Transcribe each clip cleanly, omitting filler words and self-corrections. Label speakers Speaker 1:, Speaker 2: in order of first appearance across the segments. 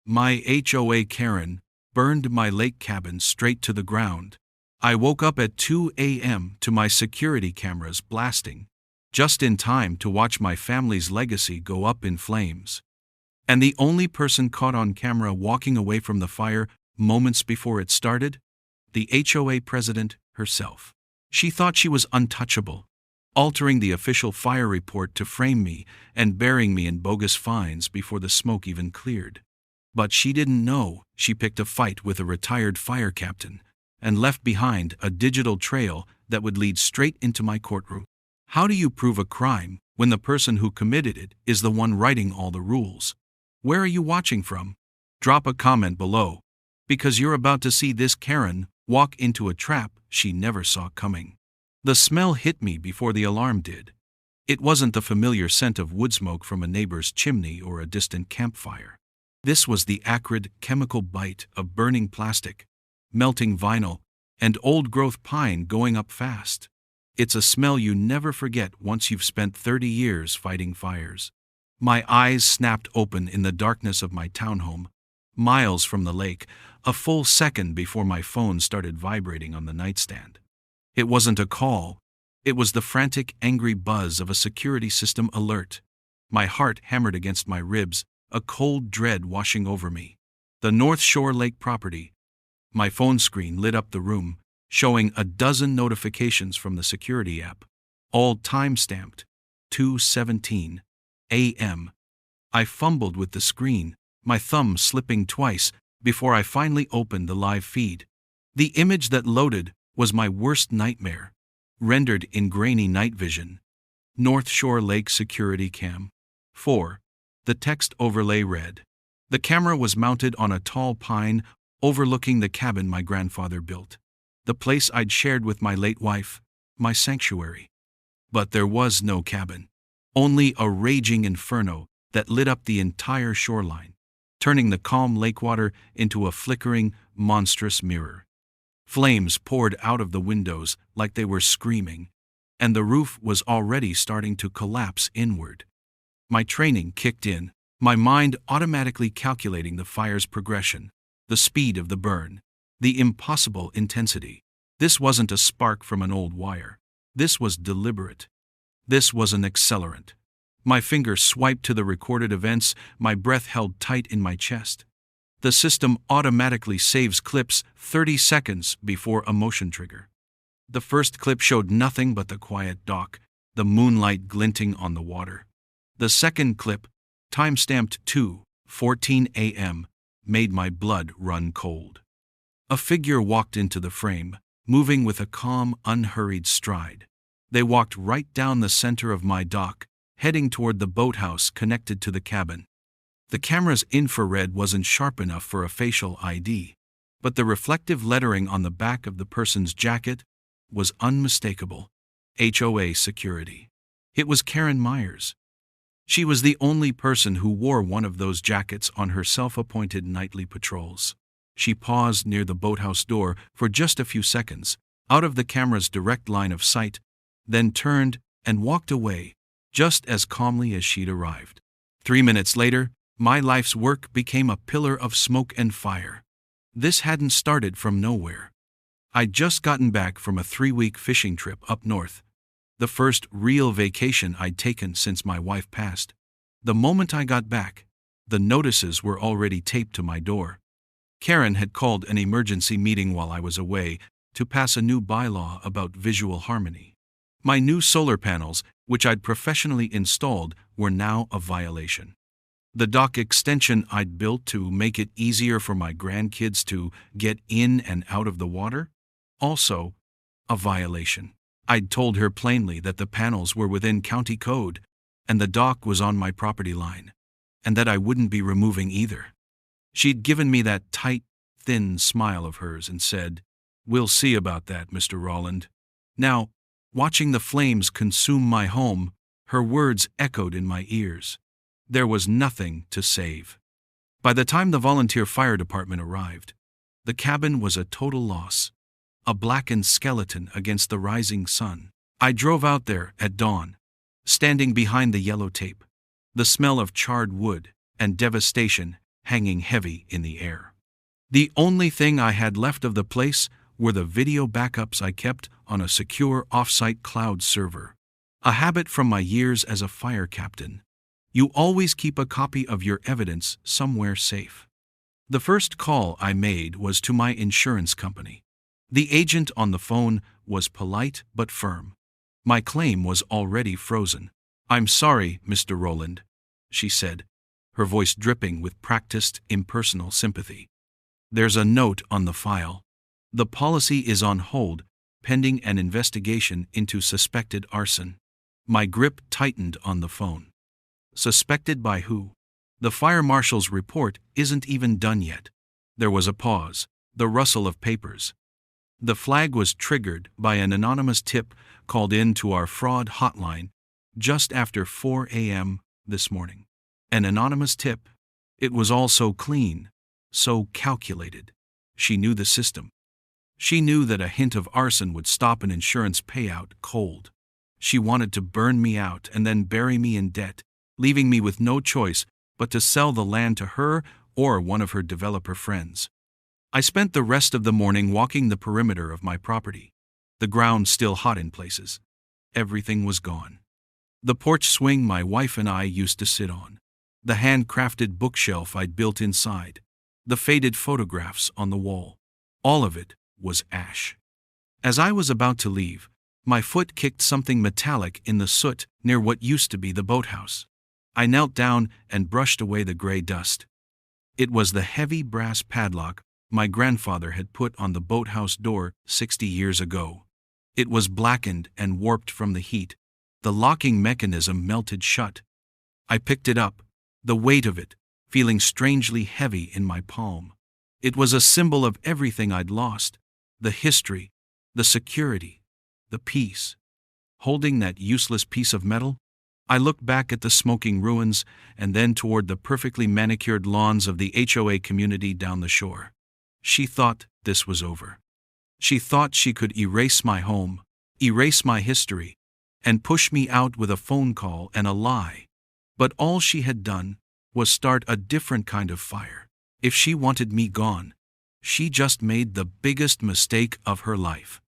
Speaker 1: My HOA Karen burned my lake cabin straight to the ground. I woke up at 2 a.m. to my security cameras blasting, just in time to watch my family's legacy go up in flames. And the only person caught on camera walking away from the fire moments before it started? The HOA president herself. She thought she was untouchable, altering the official fire report to frame me and burying me in bogus fines before the smoke even cleared. But she didn't know she picked a fight with a retired fire captain and left behind a digital trail that would lead straight into my courtroom. How do you prove a crime when the person who committed it is the one writing all the rules? Where are you watching from? Drop a comment below, because you're about to see this Karen walk into a trap she never saw coming. The smell hit me before the alarm did. It wasn't the familiar scent of wood smoke from a neighbor's chimney or a distant campfire. This was the acrid, chemical bite of burning plastic, melting vinyl, and old-growth pine going up fast. It's a smell you never forget once you've spent 30 years fighting fires. My eyes snapped open in the darkness of my townhome, miles from the lake, a full second before my phone started vibrating on the nightstand. It wasn't a call. It was the frantic, angry buzz of a security system alert. My heart hammered against my ribs, a cold dread washing over me. The North Shore Lake property. My phone screen lit up the room, showing a dozen notifications from the security app, all time-stamped, 2:17 a.m. I fumbled with the screen, my thumb slipping twice before I finally opened the live feed. The image that loaded was my worst nightmare, rendered in grainy night vision. North Shore Lake Security Cam. 4. The text overlay read. The camera was mounted on a tall pine overlooking the cabin my grandfather built, the place I'd shared with my late wife, my sanctuary. But there was no cabin, only a raging inferno that lit up the entire shoreline, turning the calm lake water into a flickering, monstrous mirror. Flames poured out of the windows like they were screaming, and the roof was already starting to collapse inward. My training kicked in, my mind automatically calculating the fire's progression, the speed of the burn, the impossible intensity. This wasn't a spark from an old wire. This was deliberate. This was an accelerant. My finger swiped to the recorded events, my breath held tight in my chest. The system automatically saves clips 30 seconds before a motion trigger. The first clip showed nothing but the quiet dock, the moonlight glinting on the water. The second clip, time-stamped 2:14 a.m., made my blood run cold. A figure walked into the frame, moving with a calm, unhurried stride. They walked right down the center of my dock, heading toward the boathouse connected to the cabin. The camera's infrared wasn't sharp enough for a facial ID, but the reflective lettering on the back of the person's jacket was unmistakable. HOA Security. It was Karen Myers. She was the only person who wore one of those jackets on her self-appointed nightly patrols. She paused near the boathouse door for just a few seconds, out of the camera's direct line of sight, then turned and walked away, just as calmly as she'd arrived. 3 minutes later, my life's work became a pillar of smoke and fire. This hadn't started from nowhere. I'd just gotten back from a 3-week fishing trip up north, the first real vacation I'd taken since my wife passed. The moment I got back, the notices were already taped to my door. Karen had called an emergency meeting while I was away to pass a new bylaw about visual harmony. My new solar panels, which I'd professionally installed, were now a violation. The dock extension I'd built to make it easier for my grandkids to get in and out of the water? Also, a violation. I'd told her plainly that the panels were within county code, and the dock was on my property line, and that I wouldn't be removing either. She'd given me that tight, thin smile of hers and said, "We'll see about that, Mr. Rolland." Now, watching the flames consume my home, her words echoed in my ears. There was nothing to save. By the time the volunteer fire department arrived, the cabin was a total loss, a blackened skeleton against the rising sun. I drove out there at dawn, standing behind the yellow tape. The smell of charred wood and devastation hanging heavy in the air. The only thing I had left of the place were the video backups I kept on a secure off-site cloud server. A habit from my years as a fire captain. You always keep a copy of your evidence somewhere safe. The first call I made was to my insurance company. The agent on the phone was polite but firm. My claim was already frozen. "I'm sorry, Mr. Rowland," she said, her voice dripping with practiced, impersonal sympathy. "There's a note on the file. The policy is on hold, pending an investigation into suspected arson." My grip tightened on the phone. Suspected by who? The fire marshal's report isn't even done yet. There was a pause, the rustle of papers. The flag was triggered by an anonymous tip called in to our fraud hotline just after 4 a.m. this morning. An anonymous tip. It was all so clean, so calculated. She knew the system. She knew that a hint of arson would stop an insurance payout cold. She wanted to burn me out and then bury me in debt, leaving me with no choice but to sell the land to her or one of her developer friends. I spent the rest of the morning walking the perimeter of my property. The ground still hot in places. Everything was gone. The porch swing my wife and I used to sit on. The handcrafted bookshelf I'd built inside. The faded photographs on the wall. All of it was ash. As I was about to leave, my foot kicked something metallic in the soot near what used to be the boathouse. I knelt down and brushed away the gray dust. It was the heavy brass padlock my grandfather had put on the boathouse door 60 years ago. It was blackened and warped from the heat. The locking mechanism melted shut. I picked it up, the weight of it, feeling strangely heavy in my palm. It was a symbol of everything I'd lost. The history, the security, the peace. Holding that useless piece of metal, I looked back at the smoking ruins and then toward the perfectly manicured lawns of the HOA community down the shore. She thought this was over. She thought she could erase my home, erase my history, and push me out with a phone call and a lie. But all she had done was start a different kind of fire. If she wanted me gone, she just made the biggest mistake of her life.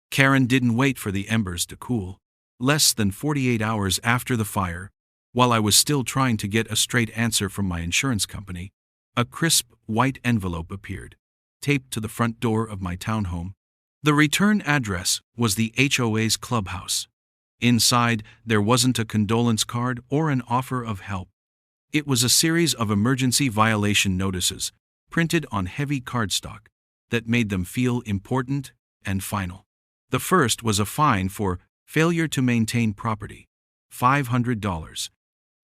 Speaker 1: Karen didn't wait for the embers to cool. Less than 48 hours after the fire, while I was still trying to get a straight answer from my insurance company, a crisp white envelope appeared, taped to the front door of my townhome. The return address was the HOA's clubhouse. Inside, there wasn't a condolence card or an offer of help. It was a series of emergency violation notices, printed on heavy cardstock, that made them feel important and final. The first was a fine for failure to maintain property, $500.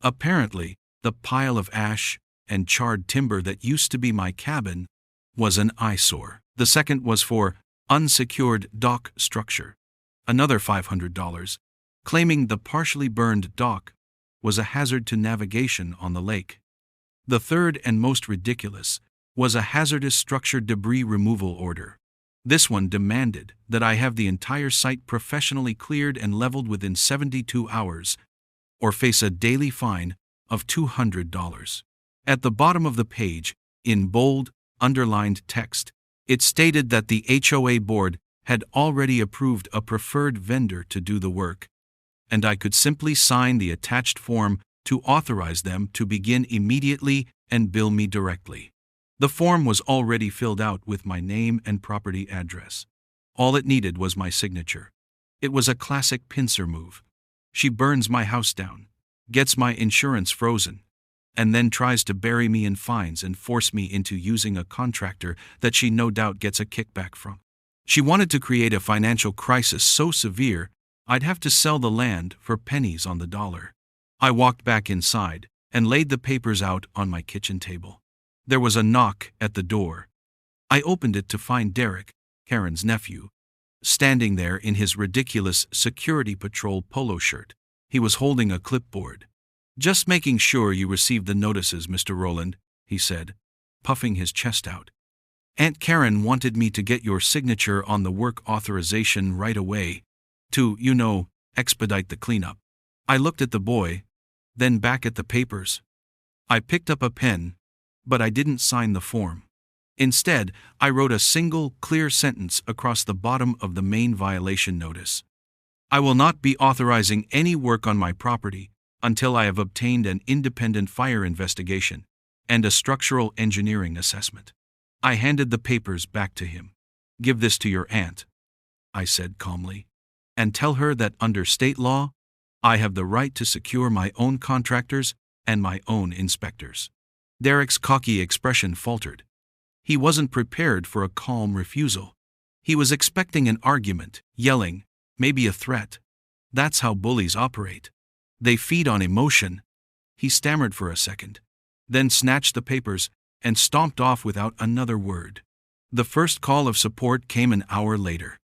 Speaker 1: Apparently, the pile of ash and charred timber that used to be my cabin was an eyesore. The second was for unsecured dock structure, another $500, claiming the partially burned dock was a hazard to navigation on the lake. The third and most ridiculous was a hazardous structure debris removal order. This one demanded that I have the entire site professionally cleared and leveled within 72 hours, or face a daily fine of $200. At the bottom of the page, in bold, underlined text, it stated that the HOA board had already approved a preferred vendor to do the work, and I could simply sign the attached form to authorize them to begin immediately and bill me directly. The form was already filled out with my name and property address. All it needed was my signature. It was a classic pincer move. She burns my house down, gets my insurance frozen, and then tries to bury me in fines and force me into using a contractor that she no doubt gets a kickback from. She wanted to create a financial crisis so severe I'd have to sell the land for pennies on the dollar. I walked back inside and laid the papers out on my kitchen table. There was a knock at the door. I opened it to find Derek, Karen's nephew, standing there in his ridiculous security patrol polo shirt. He was holding a clipboard. "Just making sure you received the notices, Mr. Rowland," he said, puffing his chest out. "Aunt Karen wanted me to get your signature on the work authorization right away, to, expedite the cleanup." I looked at the boy, then back at the papers. I picked up a pen, But I didn't sign the form. Instead, I wrote a single, clear sentence across the bottom of the main violation notice. I will not be authorizing any work on my property until I have obtained an independent fire investigation and a structural engineering assessment. I handed the papers back to him. "Give this to your aunt," I said calmly, "and tell her that under state law, I have the right to secure my own contractors and my own inspectors." Derek's cocky expression faltered. He wasn't prepared for a calm refusal. He was expecting an argument, yelling, maybe a threat. That's how bullies operate. They feed on emotion. He stammered for a second, then snatched the papers and stomped off without another word. The first call of support came an hour later.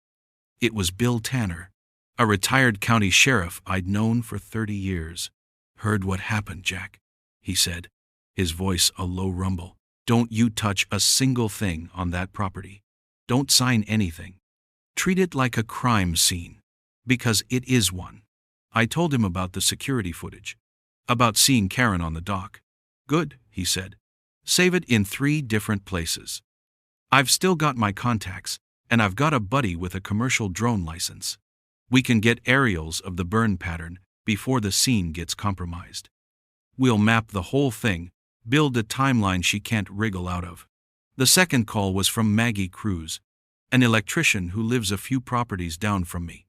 Speaker 1: It was Bill Tanner, a retired county sheriff I'd known for 30 years. "Heard what happened, Jack," he said, his voice a low rumble. "Don't you touch a single thing on that property. Don't sign anything. Treat it like a crime scene, because it is one." I told him about the security footage, about seeing Karen on the dock. "Good," he said. "Save it in 3 different places. I've still got my contacts, and I've got a buddy with a commercial drone license. We can get aerials of the burn pattern before the scene gets compromised. We'll map the whole thing, build a timeline she can't wriggle out of." The second call was from Maggie Cruz, an electrician who lives a few properties down from me.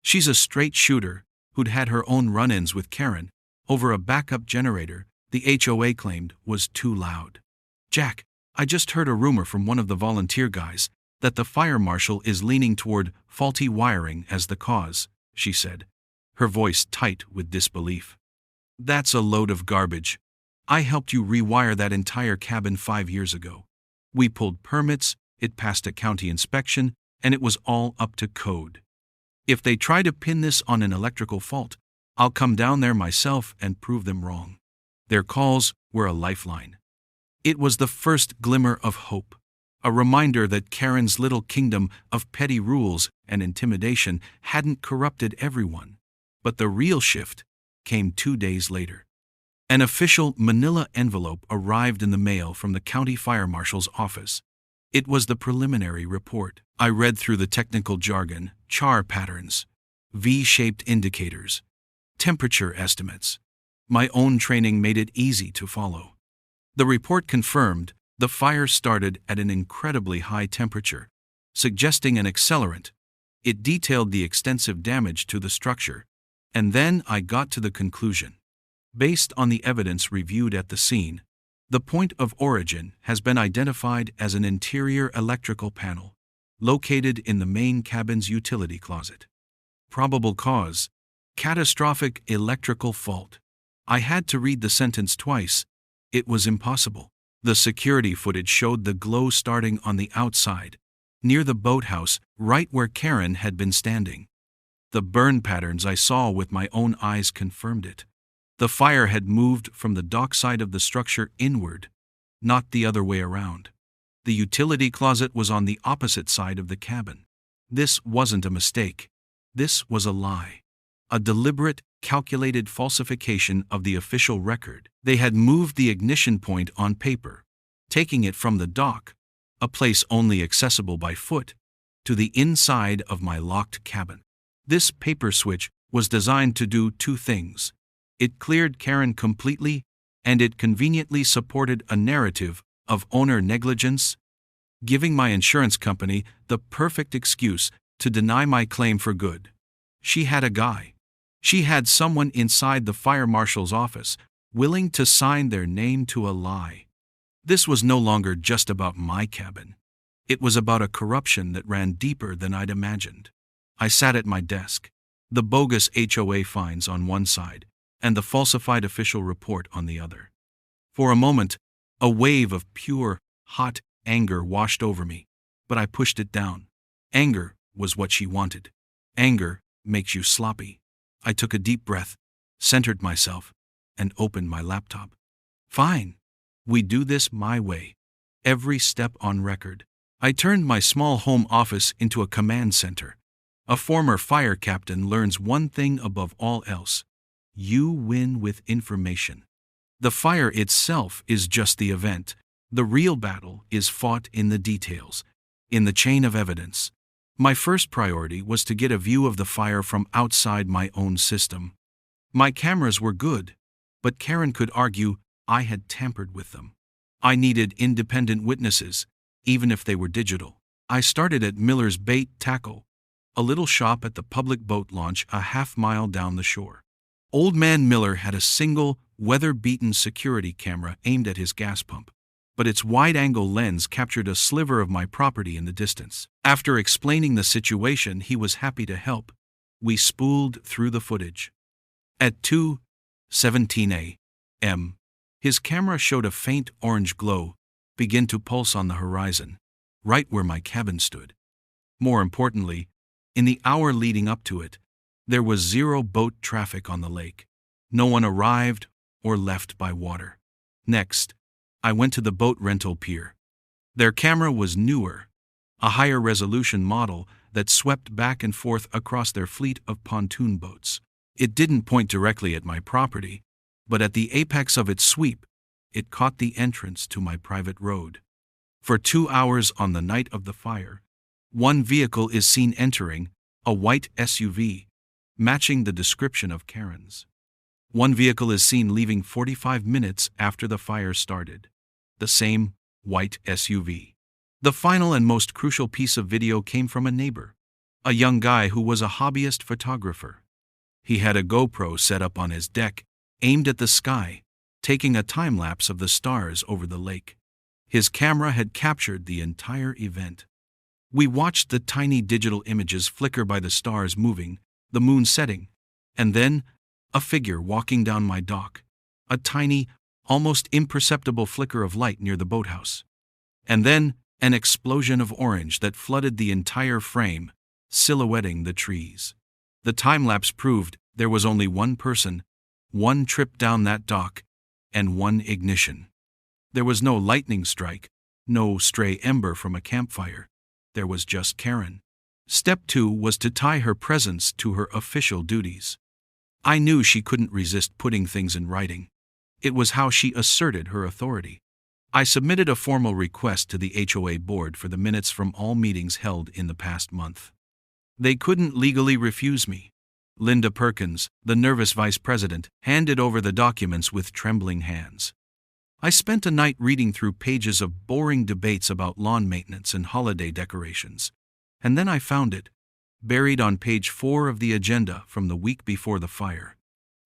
Speaker 1: She's a straight shooter who'd had her own run-ins with Karen over a backup generator the HOA claimed was too loud. "Jack, I just heard a rumor from one of the volunteer guys that the fire marshal is leaning toward faulty wiring as the cause," she said, her voice tight with disbelief. "That's a load of garbage. I helped you rewire that entire cabin 5 years ago. We pulled permits, it passed a county inspection, and it was all up to code. If they try to pin this on an electrical fault, I'll come down there myself and prove them wrong." Their calls were a lifeline. It was the first glimmer of hope, a reminder that Karen's little kingdom of petty rules and intimidation hadn't corrupted everyone. But the real shift came 2 days later. An official manila envelope arrived in the mail from the county fire marshal's office. It was the preliminary report. I read through the technical jargon, char patterns, V-shaped indicators, temperature estimates. My own training made it easy to follow. The report confirmed the fire started at an incredibly high temperature, suggesting an accelerant. It detailed the extensive damage to the structure, and then I got to the conclusion. Based on the evidence reviewed at the scene, the point of origin has been identified as an interior electrical panel, located in the main cabin's utility closet. Probable cause: catastrophic electrical fault. I had to read the sentence twice. It was impossible. The security footage showed the glow starting on the outside, near the boathouse, right where Karen had been standing. The burn patterns I saw with my own eyes confirmed it. The fire had moved from the dock side of the structure inward, not the other way around. The utility closet was on the opposite side of the cabin. This wasn't a mistake. This was a lie. A deliberate, calculated falsification of the official record. They had moved the ignition point on paper, taking it from the dock, a place only accessible by foot, to the inside of my locked cabin. This paper switch was designed to do 2 things. It cleared Karen completely, and it conveniently supported a narrative of owner negligence, giving my insurance company the perfect excuse to deny my claim for good. She had a guy. She had someone inside the fire marshal's office willing to sign their name to a lie. This was no longer just about my cabin. It was about a corruption that ran deeper than I'd imagined. I sat at my desk, the bogus HOA fines on one side, and the falsified official report on the other. For a moment, a wave of pure, hot anger washed over me, but I pushed it down. Anger was what she wanted. Anger makes you sloppy. I took a deep breath, centered myself, and opened my laptop. Fine. We do this my way. Every step on record. I turned my small home office into a command center. A former fire captain learns one thing above all else. You win with information. The fire itself is just the event. The real battle is fought in the details, in the chain of evidence. My first priority was to get a view of the fire from outside my own system. My cameras were good, but Karen could argue I had tampered with them. I needed independent witnesses, even if they were digital. I started at Miller's Bait Tackle, a little shop at the public boat launch a half-mile down the shore. Old Man Miller had a single, weather-beaten security camera aimed at his gas pump, but its wide-angle lens captured a sliver of my property in the distance. After explaining the situation, he was happy to help. We spooled through the footage. At 2:17 a.m., his camera showed a faint orange glow begin to pulse on the horizon, right where my cabin stood. More importantly, in the hour leading up to it, there was zero boat traffic on the lake. No one arrived or left by water. Next, I went to the boat rental pier. Their camera was newer, a higher resolution model that swept back and forth across their fleet of pontoon boats. It didn't point directly at my property, but at the apex of its sweep, it caught the entrance to my private road. For 2 hours on the night of the fire, one vehicle is seen entering, a white SUV, matching the description of Karen's. One vehicle is seen leaving 45 minutes after the fire started. The same white SUV. The final and most crucial piece of video came from a neighbor, a young guy who was a hobbyist photographer. He had a GoPro set up on his deck, aimed at the sky, taking a time-lapse of the stars over the lake. His camera had captured the entire event. We watched the tiny digital images flicker by the stars moving, the moon setting, and then a figure walking down my dock, a tiny, almost imperceptible flicker of light near the boathouse. And then an explosion of orange that flooded the entire frame, silhouetting the trees. The time-lapse proved there was only one person, one trip down that dock, and one ignition. There was no lightning strike, no stray ember from a campfire. There was just Karen. Step 2 was to tie her presence to her official duties. I knew she couldn't resist putting things in writing. It was how she asserted her authority. I submitted a formal request to the HOA board for the minutes from all meetings held in the past month. They couldn't legally refuse me. Linda Perkins, the nervous vice president, handed over the documents with trembling hands. I spent a night reading through pages of boring debates about lawn maintenance and holiday decorations, and then I found it, buried on page 4 of the agenda from the week before the fire.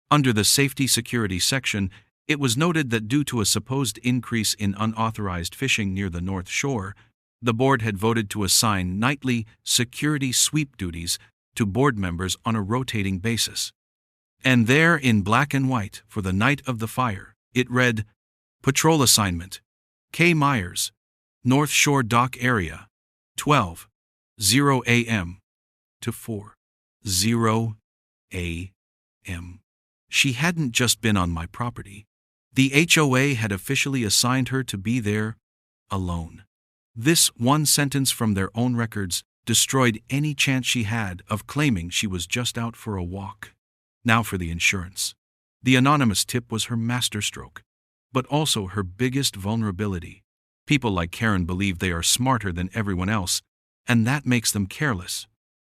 Speaker 1: Under the Safety Security section, it was noted that due to a supposed increase in unauthorized fishing near the North Shore, the board had voted to assign nightly security sweep duties to board members on a rotating basis. And there, in black and white, for the night of the fire, it read, Patrol Assignment, K. Myers, North Shore Dock Area, 12:0 a.m. to 4:0 a.m. She hadn't just been on my property. The HOA had officially assigned her to be there, alone. This one sentence from their own records destroyed any chance she had of claiming she was just out for a walk. Now for the insurance. The anonymous tip was her masterstroke, but also her biggest vulnerability. People like Karen believe they are smarter than everyone else, and that makes them careless.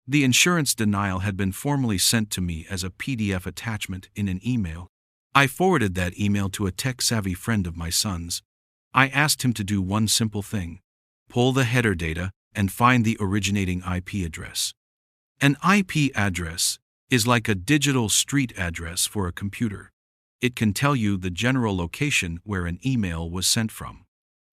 Speaker 1: The insurance denial had been formally sent to me as a PDF attachment in an email. I forwarded that email to a tech-savvy friend of my son's. I asked him to do one simple thing: pull the header data and find the originating IP address. An IP address is like a digital street address for a computer. It can tell you the general location where an email was sent from.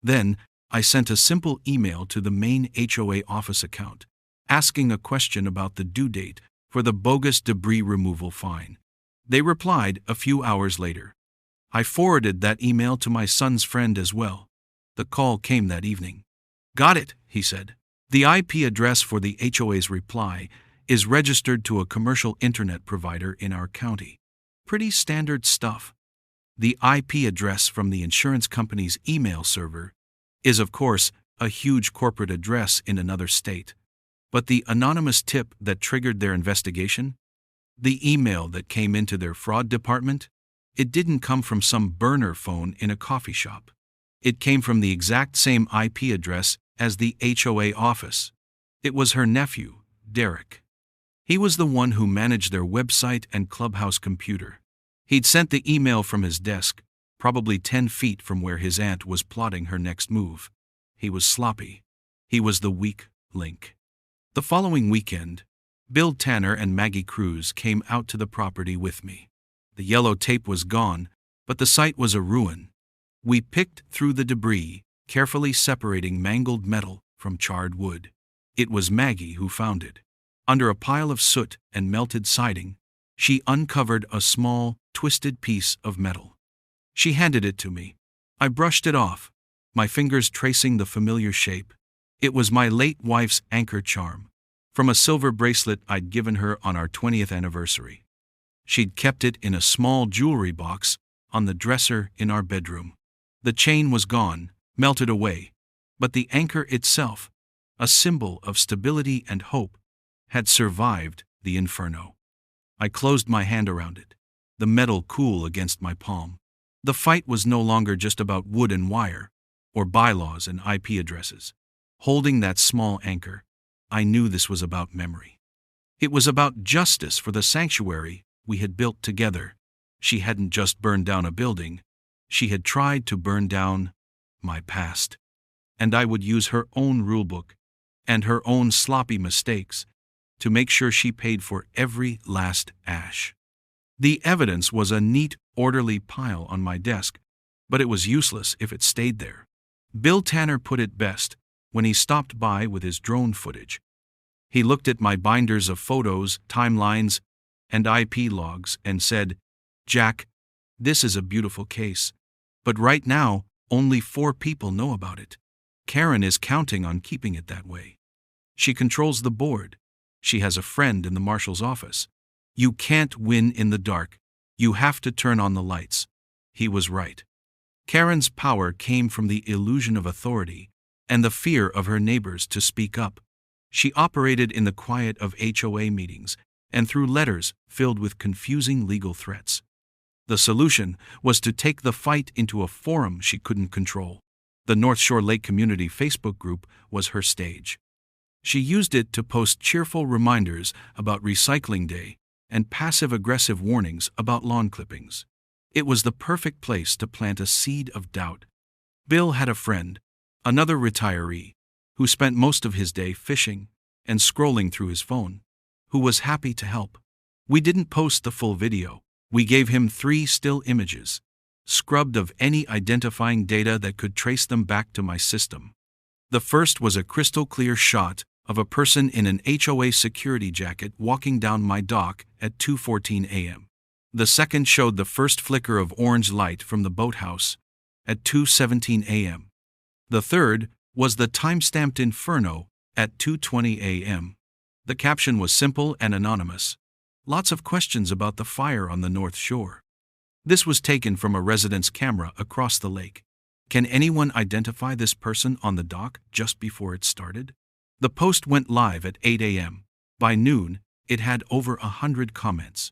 Speaker 1: Then, I sent a simple email to the main HOA office account, asking a question about the due date for the bogus debris removal fine. They replied a few hours later. I forwarded that email to my son's friend as well. The call came that evening. Got it, he said. The IP address for the HOA's reply is registered to a commercial internet provider in our county. Pretty standard stuff. The IP address from the insurance company's email server is, of course, a huge corporate address in another state. But the anonymous tip that triggered their investigation? The email that came into their fraud department? It didn't come from some burner phone in a coffee shop. It came from the exact same IP address as the HOA office. It was her nephew, Derek. He was the one who managed their website and clubhouse computer. He'd sent the email from his desk, probably 10 feet from where his aunt was plotting her next move. He was sloppy. He was the weak link. The following weekend, Bill Tanner and Maggie Cruz came out to the property with me. The yellow tape was gone, but the site was a ruin. We picked through the debris, carefully separating mangled metal from charred wood. It was Maggie who found it. Under a pile of soot and melted siding, she uncovered a small, twisted piece of metal. She handed it to me. I brushed it off, my fingers tracing the familiar shape. It was my late wife's anchor charm, from a silver bracelet I'd given her on our 20th anniversary. She'd kept it in a small jewelry box on the dresser in our bedroom. The chain was gone, melted away, but the anchor itself, a symbol of stability and hope, had survived the inferno. I closed my hand around it, the metal cool against my palm. The fight was no longer just about wood and wire, or bylaws and IP addresses. Holding that small anchor, I knew this was about memory. It was about justice for the sanctuary we had built together. She hadn't just burned down a building, she had tried to burn down my past. And I would use her own rulebook and her own sloppy mistakes to make sure she paid for every last ash. The evidence was a neat, orderly pile on my desk, but it was useless if it stayed there. Bill Tanner put it best when he stopped by with his drone footage. He looked at my binders of photos, timelines, and IP logs and said, "Jack, this is a beautiful case, but right now, only 4 people know about it. Karen is counting on keeping it that way. She controls the board. She has a friend in the marshal's office. You can't win in the dark. You have to turn on the lights." He was right. Karen's power came from the illusion of authority and the fear of her neighbors to speak up. She operated in the quiet of HOA meetings and through letters filled with confusing legal threats. The solution was to take the fight into a forum she couldn't control. The North Shore Lake Community Facebook group was her stage. She used it to post cheerful reminders about recycling day and passive-aggressive warnings about lawn clippings. It was the perfect place to plant a seed of doubt. Bill had a friend, another retiree, who spent most of his day fishing and scrolling through his phone, who was happy to help. We didn't post the full video. We gave him 3 still images, scrubbed of any identifying data that could trace them back to my system. The first was a crystal-clear shot of a person in an HOA security jacket walking down my dock at 2:14 a.m. The second showed the first flicker of orange light from the boathouse at 2:17 a.m. The third was the time-stamped inferno at 2:20 a.m. The caption was simple and anonymous. Lots of questions about the fire on the North Shore. This was taken from a resident's camera across the lake. Can anyone identify this person on the dock just before it started? The post went live at 8 a.m. By noon, it had over 100 comments.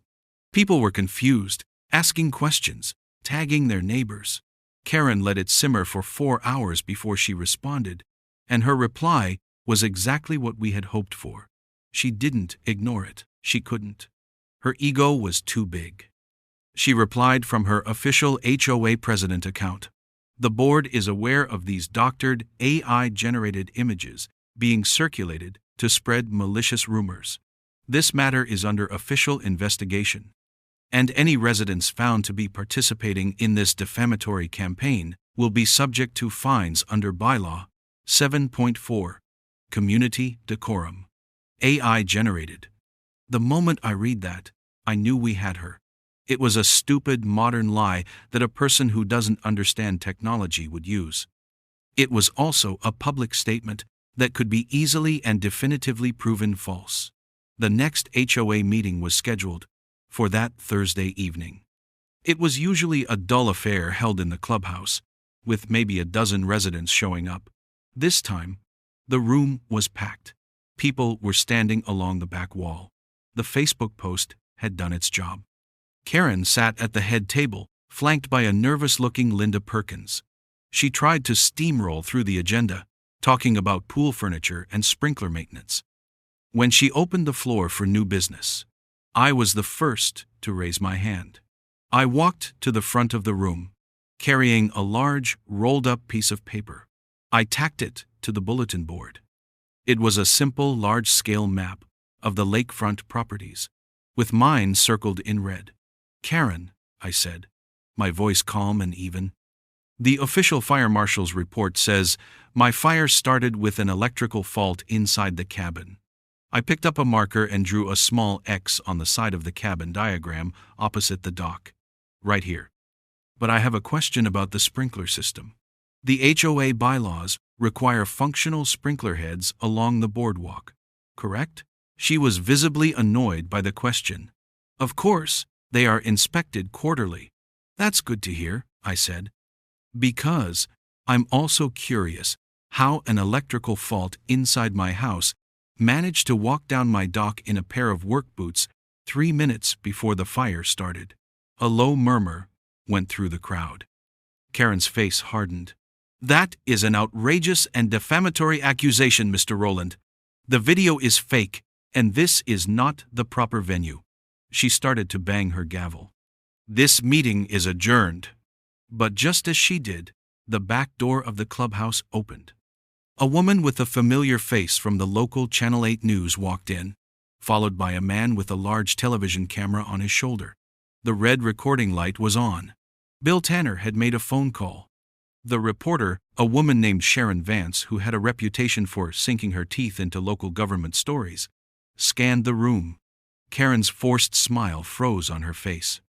Speaker 1: People were confused, asking questions, tagging their neighbors. Karen let it simmer for 4 hours before she responded, and her reply was exactly what we had hoped for. She didn't ignore it. She couldn't. Her ego was too big. She replied from her official HOA president account. The board is aware of these doctored, AI-generated images being circulated to spread malicious rumors. This matter is under official investigation, and any residents found to be participating in this defamatory campaign will be subject to fines under Bylaw 7.4, Community Decorum. AI-generated. The moment I read that, I knew we had her. It was a stupid modern lie that a person who doesn't understand technology would use. It was also a public statement that could be easily and definitively proven false. The next HOA meeting was scheduled for that Thursday evening. It was usually a dull affair held in the clubhouse, with maybe a dozen residents showing up. This time, the room was packed. People were standing along the back wall. The Facebook post had done its job. Karen sat at the head table, flanked by a nervous-looking Linda Perkins. She tried to steamroll through the agenda, talking about pool furniture and sprinkler maintenance. When she opened the floor for new business, I was the first to raise my hand. I walked to the front of the room, carrying a large, rolled-up piece of paper. I tacked it to the bulletin board. It was a simple, large-scale map of the lakefront properties, with mine circled in red. "Karen," I said, my voice calm and even. "The official fire marshal's report says my fire started with an electrical fault inside the cabin." I picked up a marker and drew a small X on the side of the cabin diagram opposite the dock. "Right here. But I have a question about the sprinkler system. The HOA bylaws require functional sprinkler heads along the boardwalk, correct?" She was visibly annoyed by the question. "Of course, they are inspected quarterly." "That's good to hear," I said. "Because I'm also curious how an electrical fault inside my house managed to walk down my dock in a pair of work boots 3 minutes before the fire started." A low murmur went through the crowd. Karen's face hardened. "That is an outrageous and defamatory accusation, Mr. Rowland. The video is fake, and this is not the proper venue." She started to bang her gavel. "This meeting is adjourned." But just as she did, the back door of the clubhouse opened. A woman with a familiar face from the local Channel 8 News walked in, followed by a man with a large television camera on his shoulder. The red recording light was on. Bill Tanner had made a phone call. The reporter, a woman named Sharon Vance who had a reputation for sinking her teeth into local government stories, scanned the room. Karen's forced smile froze on her face.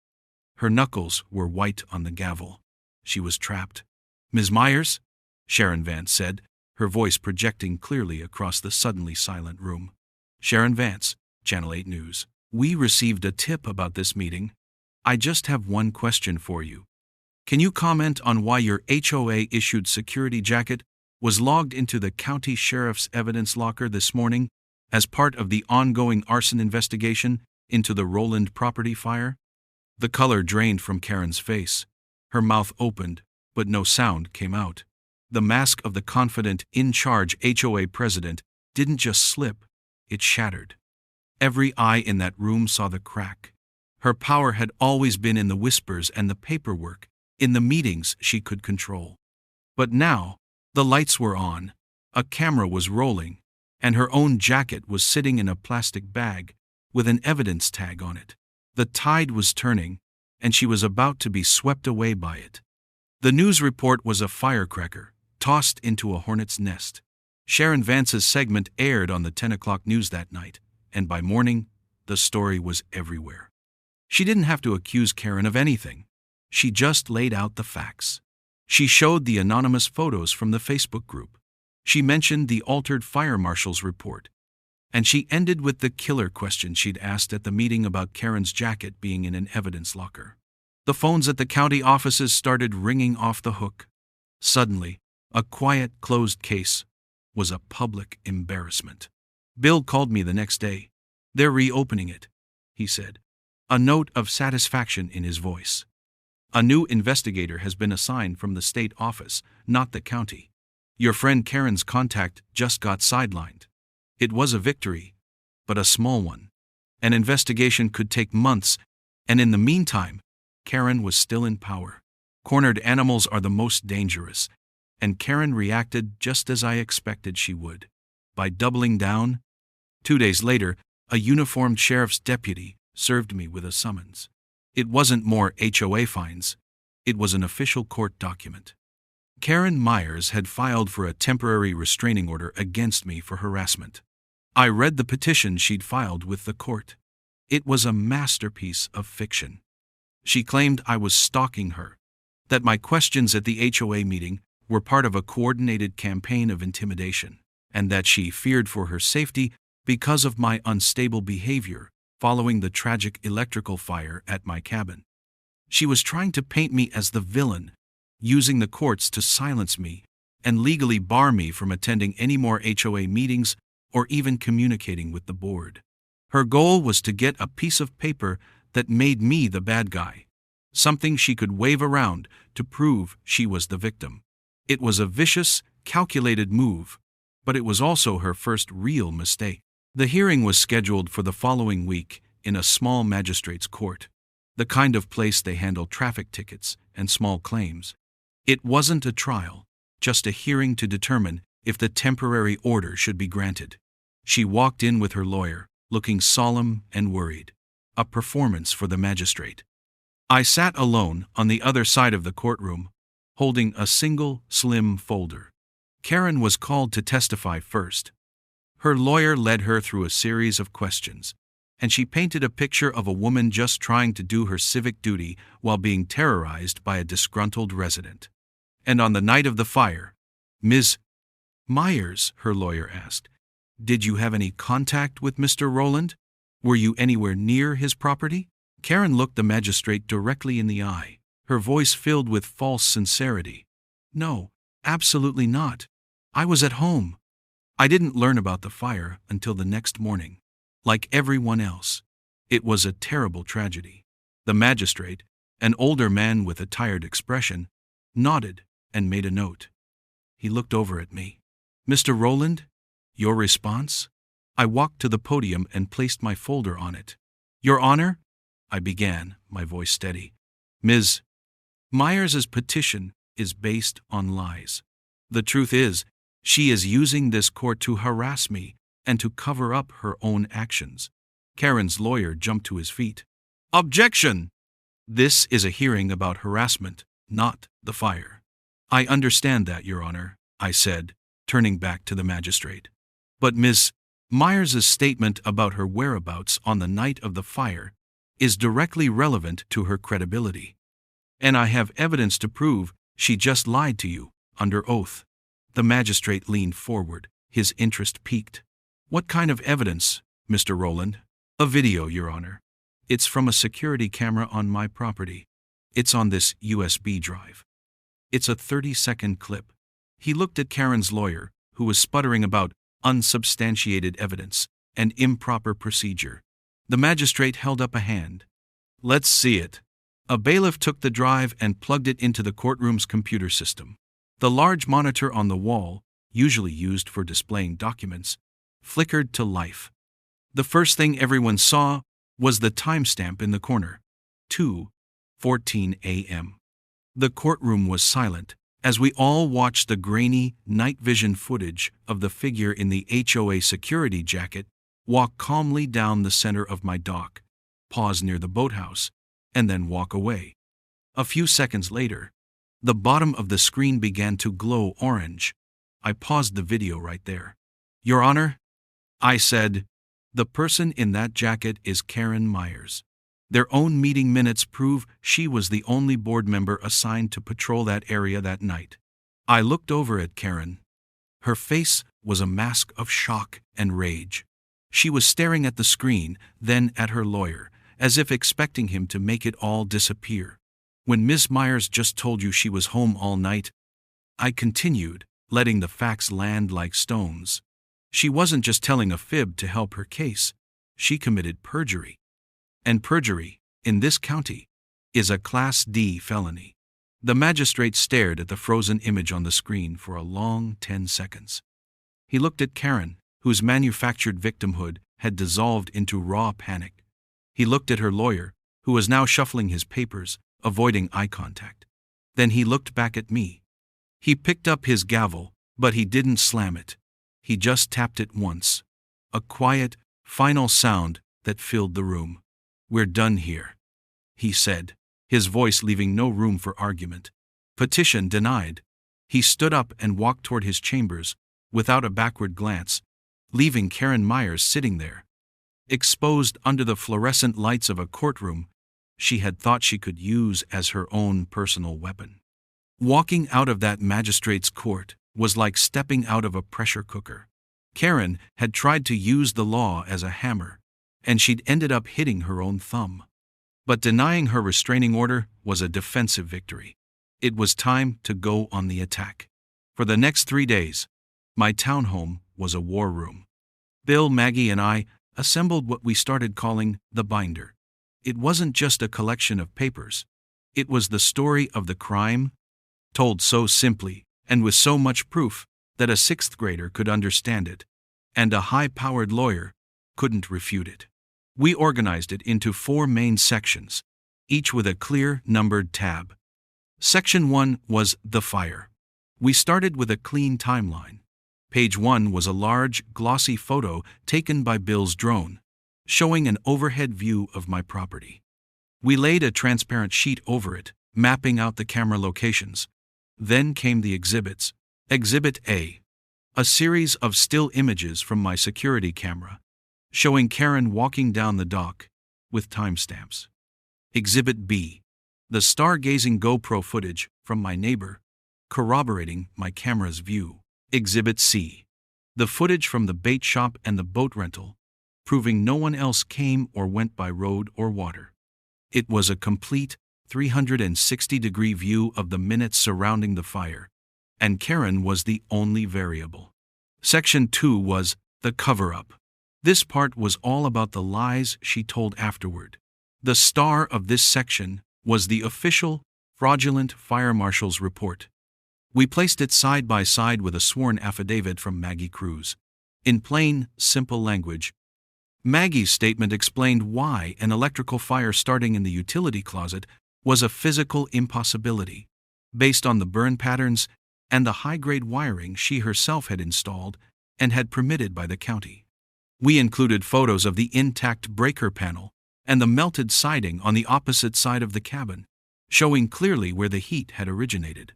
Speaker 1: Her knuckles were white on the gavel. She was trapped. "Ms. Myers?" Sharon Vance said, her voice projecting clearly across the suddenly silent room. "Sharon Vance, Channel 8 News. We received a tip about this meeting. I just have one question for you. Can you comment on why your HOA-issued security jacket was logged into the county sheriff's evidence locker this morning as part of the ongoing arson investigation into the Rowland property fire?" The color drained from Karen's face. Her mouth opened, but no sound came out. The mask of the confident, in-charge HOA president didn't just slip, it shattered. Every eye in that room saw the crack. Her power had always been in the whispers and the paperwork, in the meetings she could control. But now, the lights were on, a camera was rolling, and her own jacket was sitting in a plastic bag with an evidence tag on it. The tide was turning, and she was about to be swept away by it. The news report was a firecracker, tossed into a hornet's nest. Sharon Vance's segment aired on the 10 o'clock news that night, and by morning, the story was everywhere. She didn't have to accuse Karen of anything. She just laid out the facts. She showed the anonymous photos from the Facebook group. She mentioned the altered fire marshal's report. And she ended with the killer question she'd asked at the meeting about Karen's jacket being in an evidence locker. The phones at the county offices started ringing off the hook. Suddenly, a quiet, closed case was a public embarrassment. Bill called me the next day. "They're reopening it," he said, a note of satisfaction in his voice. "A new investigator has been assigned from the state office, not the county. Your friend Karen's contact just got sidelined." It was a victory, but a small one. An investigation could take months, and in the meantime, Karen was still in power. Cornered animals are the most dangerous, and Karen reacted just as I expected she would, by doubling down. 2 days later, a uniformed sheriff's deputy served me with a summons. It wasn't more HOA fines. It was an official court document. Karen Myers had filed for a temporary restraining order against me for harassment. I read the petition she'd filed with the court. It was a masterpiece of fiction. She claimed I was stalking her, that my questions at the HOA meeting were part of a coordinated campaign of intimidation, and that she feared for her safety because of my unstable behavior following the tragic electrical fire at my cabin. She was trying to paint me as the villain, using the courts to silence me and legally bar me from attending any more HOA meetings or even communicating with the board. Her goal was to get a piece of paper that made me the bad guy, something she could wave around to prove she was the victim. It was a vicious, calculated move, but it was also her first real mistake. The hearing was scheduled for the following week in a small magistrate's court, the kind of place they handle traffic tickets and small claims. It wasn't a trial, just a hearing to determine if the temporary order should be granted. She walked in with her lawyer, looking solemn and worried, a performance for the magistrate. I sat alone on the other side of the courtroom, holding a single, slim folder. Karen was called to testify first. Her lawyer led her through a series of questions, and she painted a picture of a woman just trying to do her civic duty while being terrorized by a disgruntled resident. And on the night of the fire, Ms. Myers, her lawyer asked, "Did you have any contact with Mr. Rowland? Were you anywhere near his property?" Karen looked the magistrate directly in the eye, her voice filled with false sincerity. "No, absolutely not. I was at home. I didn't learn about the fire until the next morning. Like everyone else, it was a terrible tragedy." The magistrate, an older man with a tired expression, nodded and made a note. He looked over at me. "Mr. Rowland, your response?" I walked to the podium and placed my folder on it. "Your Honor," I began, my voice steady, "Ms. Myers's petition is based on lies. The truth is, she is using this court to harass me and to cover up her own actions." Karen's lawyer jumped to his feet. "Objection! This is a hearing about harassment, not the fire." "I understand that, Your Honor," I said, turning back to the magistrate. "But Ms. Myers's statement about her whereabouts on the night of the fire is directly relevant to her credibility. And I have evidence to prove she just lied to you, under oath." The magistrate leaned forward, his interest piqued. "What kind of evidence, Mr. Rowland?" "A video, Your Honor. It's from a security camera on my property. It's on this USB drive. It's a 30-second clip." He looked at Karen's lawyer, who was sputtering about unsubstantiated evidence and improper procedure. The magistrate held up a hand. "Let's see it." A bailiff took the drive and plugged it into the courtroom's computer system. The large monitor on the wall, usually used for displaying documents, flickered to life. The first thing everyone saw was the timestamp in the corner, 2:14 a.m. The courtroom was silent, as we all watched the grainy, night vision footage of the figure in the HOA security jacket walk calmly down the center of my dock, pause near the boathouse, and then walk away. A few seconds later, the bottom of the screen began to glow orange. I paused the video right there. "Your Honor," I said, "the person in that jacket is Karen Myers. Their own meeting minutes prove she was the only board member assigned to patrol that area that night." I looked over at Karen. Her face was a mask of shock and rage. She was staring at the screen, then at her lawyer, as if expecting him to make it all disappear. "When Ms. Myers just told you she was home all night," I continued, letting the facts land like stones, "she wasn't just telling a fib to help her case. She committed perjury. And perjury, in this county, is a Class D felony." The magistrate stared at the frozen image on the screen for a long 10 seconds. He looked at Karen, whose manufactured victimhood had dissolved into raw panic. He looked at her lawyer, who was now shuffling his papers, avoiding eye contact. Then he looked back at me. He picked up his gavel, but he didn't slam it. He just tapped it once. A quiet, final sound that filled the room. "We're done here," he said, his voice leaving no room for argument. "Petition denied." He stood up and walked toward his chambers, without a backward glance, leaving Karen Myers sitting there. Exposed under the fluorescent lights of a courtroom she had thought she could use as her own personal weapon. Walking out of that magistrate's court was like stepping out of a pressure cooker. Karen had tried to use the law as a hammer, and she'd ended up hitting her own thumb. But denying her restraining order was a defensive victory. It was time to go on the attack. For the next 3 days, my townhome was a war room. Bill, Maggie, and I assembled what we started calling the binder. It wasn't just a collection of papers. It was the story of the crime, told so simply and with so much proof that a sixth grader could understand it, and a high-powered lawyer couldn't refute it. We organized it into 4 main sections, each with a clear, numbered tab. Section 1 was the fire. We started with a clean timeline. Page 1 was a large, glossy photo taken by Bill's drone, showing an overhead view of my property. We laid a transparent sheet over it, mapping out the camera locations. Then came the exhibits. Exhibit A, a series of still images from my security camera, showing Karen walking down the dock, with timestamps. Exhibit B, the stargazing GoPro footage from my neighbor, corroborating my camera's view. Exhibit C, the footage from the bait shop and the boat rental, proving no one else came or went by road or water. It was a complete 360-degree view of the minutes surrounding the fire, and Karen was the only variable. Section 2 was the cover-up. This part was all about the lies she told afterward. The star of this section was the official, fraudulent fire marshal's report. We placed it side by side with a sworn affidavit from Maggie Cruz. In plain, simple language, Maggie's statement explained why an electrical fire starting in the utility closet was a physical impossibility, based on the burn patterns and the high-grade wiring she herself had installed and had permitted by the county. We included photos of the intact breaker panel and the melted siding on the opposite side of the cabin, showing clearly where the heat had originated.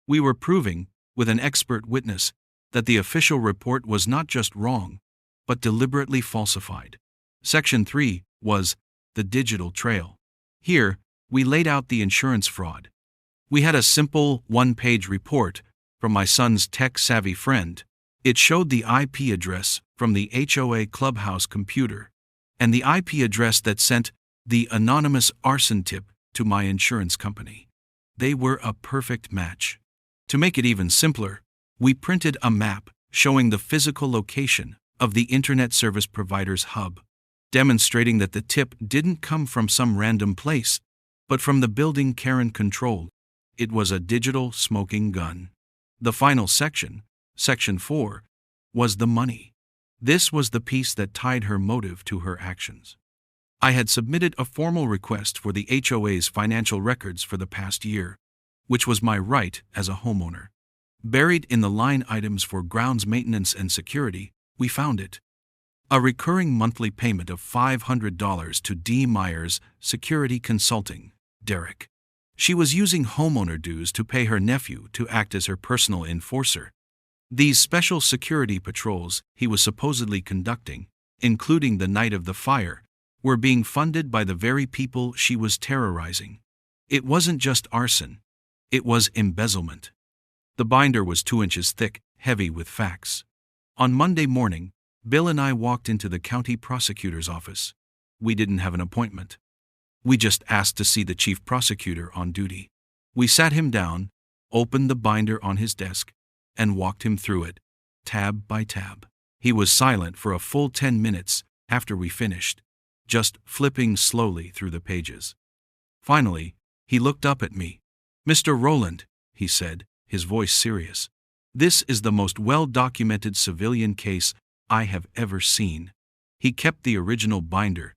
Speaker 1: We were proving, with an expert witness, that the official report was not just wrong, but deliberately falsified. Section 3 was the digital trail. Here, we laid out the insurance fraud. We had a simple, 1-page report from my son's tech-savvy friend. It showed the IP address from the HOA clubhouse computer and the IP address that sent the anonymous arson tip to my insurance company. They were a perfect match. To make it even simpler, we printed a map showing the physical location of the internet service provider's hub, demonstrating that the tip didn't come from some random place, but from the building Karen controlled. It was a digital smoking gun. The final section, Section 4, was the money. This was the piece that tied her motive to her actions. I had submitted a formal request for the HOA's financial records for the past year, which was my right as a homeowner. Buried in the line items for grounds maintenance and security, we found it. A recurring monthly payment of $500 to D. Myers Security Consulting, Derek. She was using homeowner dues to pay her nephew to act as her personal enforcer. These special security patrols he was supposedly conducting, including the night of the fire, were being funded by the very people she was terrorizing. It wasn't just arson. It was embezzlement. The binder was 2 inches thick, heavy with facts. On Monday morning, Bill and I walked into the county prosecutor's office. We didn't have an appointment. We just asked to see the chief prosecutor on duty. We sat him down, opened the binder on his desk, and walked him through it, tab by tab. He was silent for a full 10 minutes after we finished, just flipping slowly through the pages. Finally, he looked up at me. "Mr. Rowland," he said, his voice serious, "this is the most well-documented civilian case I have ever seen." He kept the original binder.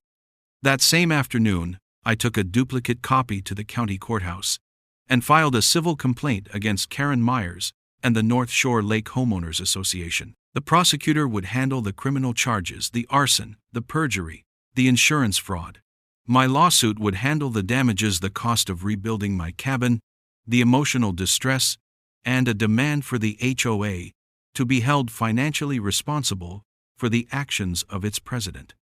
Speaker 1: That same afternoon, I took a duplicate copy to the county courthouse and filed a civil complaint against Karen Myers and the North Shore Lake Homeowners Association. The prosecutor would handle the criminal charges, the arson, the perjury, the insurance fraud. My lawsuit would handle the damages, the cost of rebuilding my cabin, the emotional distress, and a demand for the HOA to be held financially responsible for the actions of its president.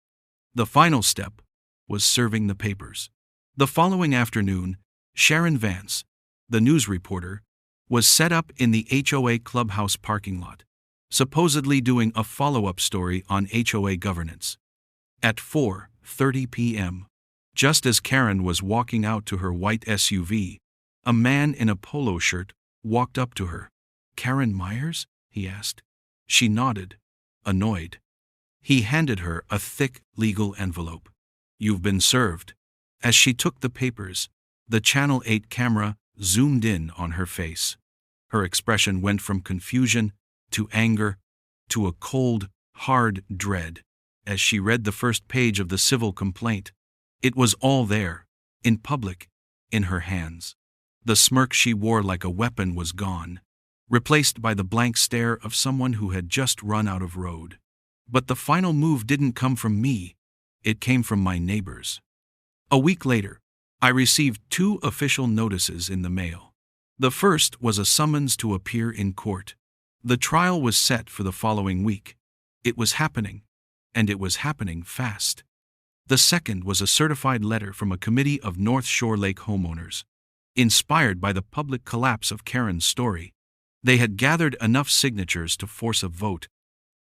Speaker 1: The final step was serving the papers. The following afternoon, Sharon Vance, the news reporter, was set up in the HOA clubhouse parking lot, supposedly doing a follow-up story on HOA governance. At 4:30 p.m., just as Karen was walking out to her white SUV, a man in a polo shirt walked up to her. "Karen Myers?" he asked. She nodded, annoyed. He handed her a thick legal envelope. "You've been served." As she took the papers, the Channel 8 camera zoomed in on her face. Her expression went from confusion to anger to a cold, hard dread as she read the first page of the civil complaint. It was all there, in public, in her hands. The smirk she wore like a weapon was gone, replaced by the blank stare of someone who had just run out of road. But the final move didn't come from me, it came from my neighbors. A week later, I received 2 official notices in the mail. The first was a summons to appear in court. The trial was set for the following week. It was happening, and it was happening fast. The second was a certified letter from a committee of North Shore Lake homeowners. Inspired by the public collapse of Karen's story, they had gathered enough signatures to force a vote.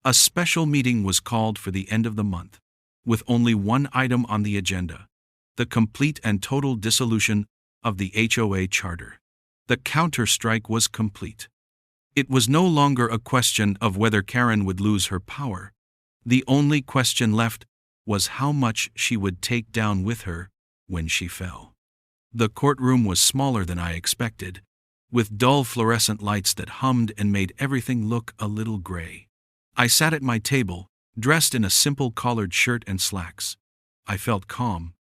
Speaker 1: A special meeting was called for the end of the month, with only one item on the agenda: the complete and total dissolution of the HOA charter. The counter-strike was complete. It was no longer a question of whether Karen would lose her power. The only question left was how much she would take down with her when she fell. The courtroom was smaller than I expected, with dull fluorescent lights that hummed and made everything look a little gray. I sat at my table, dressed in a simple collared shirt and slacks. I felt calm.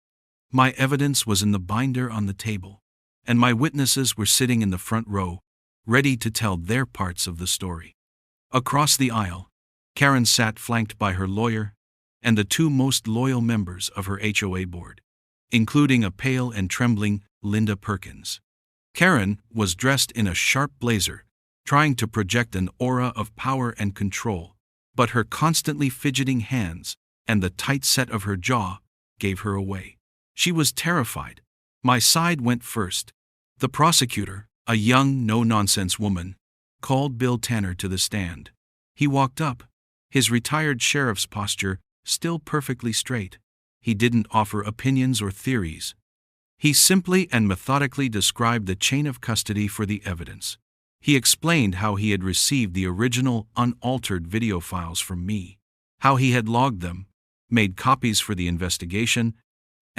Speaker 1: My evidence was in the binder on the table, and my witnesses were sitting in the front row, ready to tell their parts of the story. Across the aisle, Karen sat flanked by her lawyer and the 2 most loyal members of her HOA board, including a pale and trembling Linda Perkins. Karen was dressed in a sharp blazer, trying to project an aura of power and control, but her constantly fidgeting hands and the tight set of her jaw gave her away. She was terrified. My side went first. The prosecutor, a young, no-nonsense woman, called Bill Tanner to the stand. He walked up, his retired sheriff's posture still perfectly straight. He didn't offer opinions or theories. He simply and methodically described the chain of custody for the evidence. He explained how he had received the original, unaltered video files from me, how he had logged them, made copies for the investigation,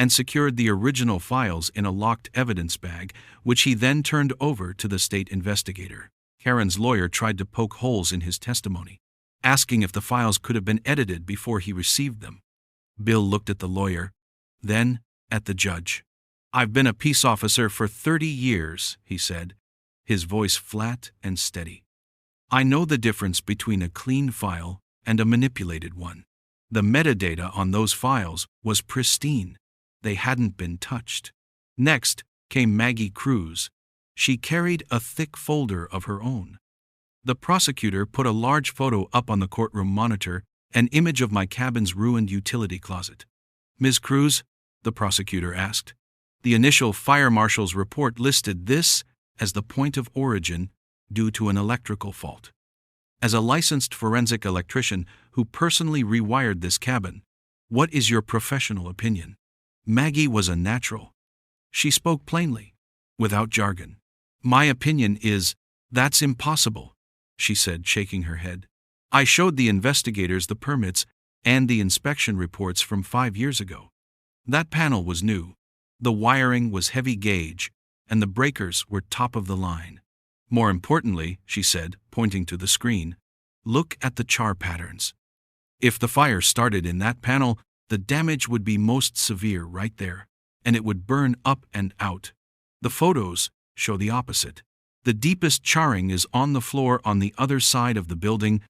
Speaker 1: and secured the original files in a locked evidence bag, which he then turned over to the state investigator. Karen's lawyer tried to poke holes in his testimony, asking if the files could have been edited before he received them. Bill looked at the lawyer, then at the judge. "I've been a peace officer for 30 years, he said, his voice flat and steady. "I know the difference between a clean file and a manipulated one. The metadata on those files was pristine. They hadn't been touched." Next came Maggie Cruz. She carried a thick folder of her own. The prosecutor put a large photo up on the courtroom monitor, an image of my cabin's ruined utility closet. "Ms. Cruz?" the prosecutor asked. The initial fire marshal's report listed this as the point of origin due to an electrical fault. As a licensed forensic electrician who personally rewired this cabin, what is your professional opinion? Maggie was a natural. She spoke plainly, without jargon. "My opinion is, that's impossible," she said, shaking her head. "I showed the investigators the permits and the inspection reports from 5 years ago. That panel was new. The wiring was heavy gauge, and the breakers were top of the line. More importantly," she said, pointing to the screen, "look at the char patterns. If the fire started in that panel, the damage would be most severe right there, and it would burn up and out. The photos show the opposite. The deepest charring is on the floor on the other side of the building,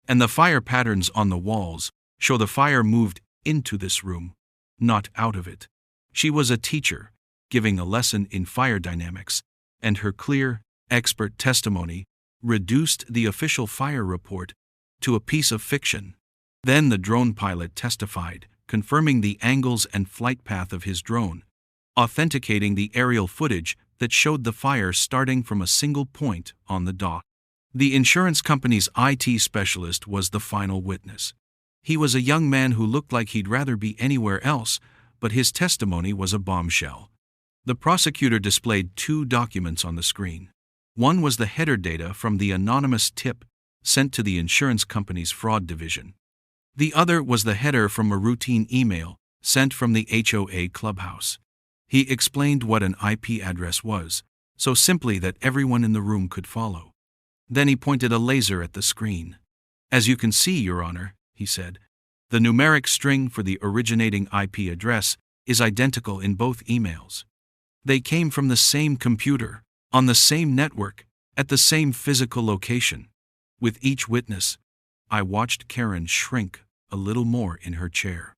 Speaker 1: and the fire patterns on the walls show the fire moved into this room, not out of it." She was a teacher, giving a lesson in fire dynamics, and her clear, expert testimony reduced the official fire report to a piece of fiction. Then the drone pilot testified, confirming the angles and flight path of his drone, authenticating the aerial footage that showed the fire starting from a single point on the dock. The insurance company's IT specialist was the final witness. He was a young man who looked like he'd rather be anywhere else, but his testimony was a bombshell. The prosecutor displayed 2 documents on the screen. One was the header data from the anonymous tip sent to the insurance company's fraud division. The other was the header from a routine email sent from the HOA clubhouse. He explained what an IP address was, so simply that everyone in the room could follow. Then he pointed a laser at the screen. As you can see, Your Honor, he said, the numeric string for the originating IP address is identical in both emails. They came from the same computer, on the same network, at the same physical location. With each witness, I watched Karen shrink a little more in her chair.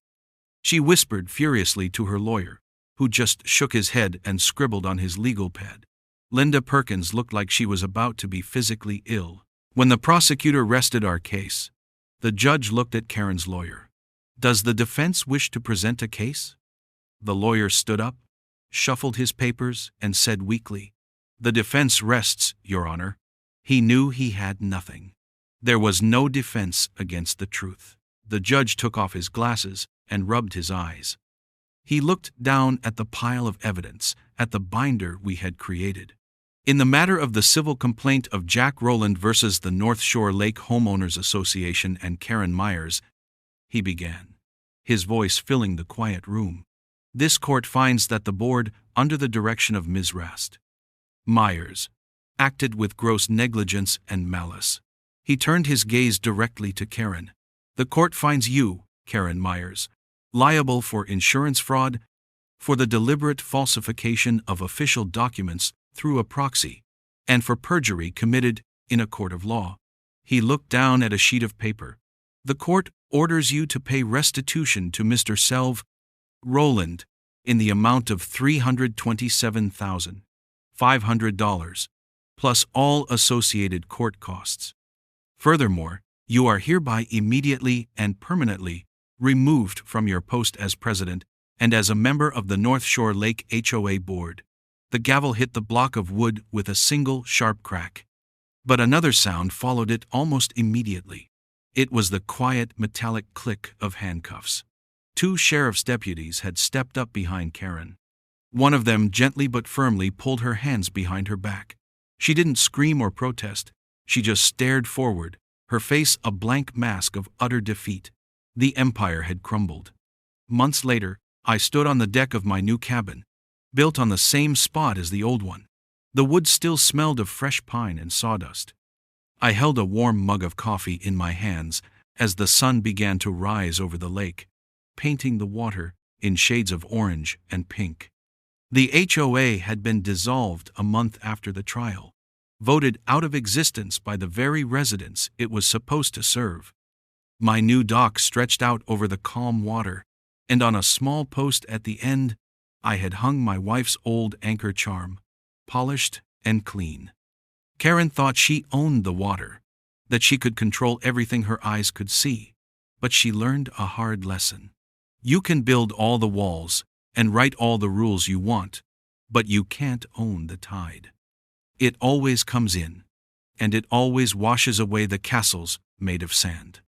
Speaker 1: She whispered furiously to her lawyer, who just shook his head and scribbled on his legal pad. Linda Perkins looked like she was about to be physically ill. When the prosecutor rested our case, the judge looked at Karen's lawyer. Does the defense wish to present a case? The lawyer stood up, shuffled his papers, and said weakly, The defense rests, Your Honor. He knew he had nothing. There was no defense against the truth. The judge took off his glasses and rubbed his eyes. He looked down at the pile of evidence, at the binder we had created. In the matter of the civil complaint of Jack Rowland versus the North Shore Lake Homeowners Association and Karen Myers, he began, his voice filling the quiet room. This court finds that the board, under the direction of Ms. Myers, acted with gross negligence and malice. He turned his gaze directly to Karen. The court finds you, Karen Myers, liable for insurance fraud, for the deliberate falsification of official documents through a proxy, and for perjury committed in a court of law. He looked down at a sheet of paper. The court orders you to pay restitution to Mr. Selv Rowland in the amount of $327,500, plus all associated court costs. Furthermore, you are hereby immediately and permanently removed from your post as president and as a member of the North Shore Lake HOA board. The gavel hit the block of wood with a single sharp crack. But another sound followed it almost immediately. It was the quiet metallic click of handcuffs. 2 sheriff's deputies had stepped up behind Karen. One of them gently but firmly pulled her hands behind her back. She didn't scream or protest. She just stared forward, her face a blank mask of utter defeat. The empire had crumbled. Months later, I stood on the deck of my new cabin, built on the same spot as the old one. The wood still smelled of fresh pine and sawdust. I held a warm mug of coffee in my hands as the sun began to rise over the lake, painting the water in shades of orange and pink. The HOA had been dissolved a month after the trial, voted out of existence by the very residents it was supposed to serve. My new dock stretched out over the calm water, and on a small post at the end, I had hung my wife's old anchor charm, polished and clean. Karen thought she owned the water, that she could control everything her eyes could see, but she learned a hard lesson. You can build all the walls and write all the rules you want, but you can't own the tide. It always comes in, and it always washes away the castles made of sand.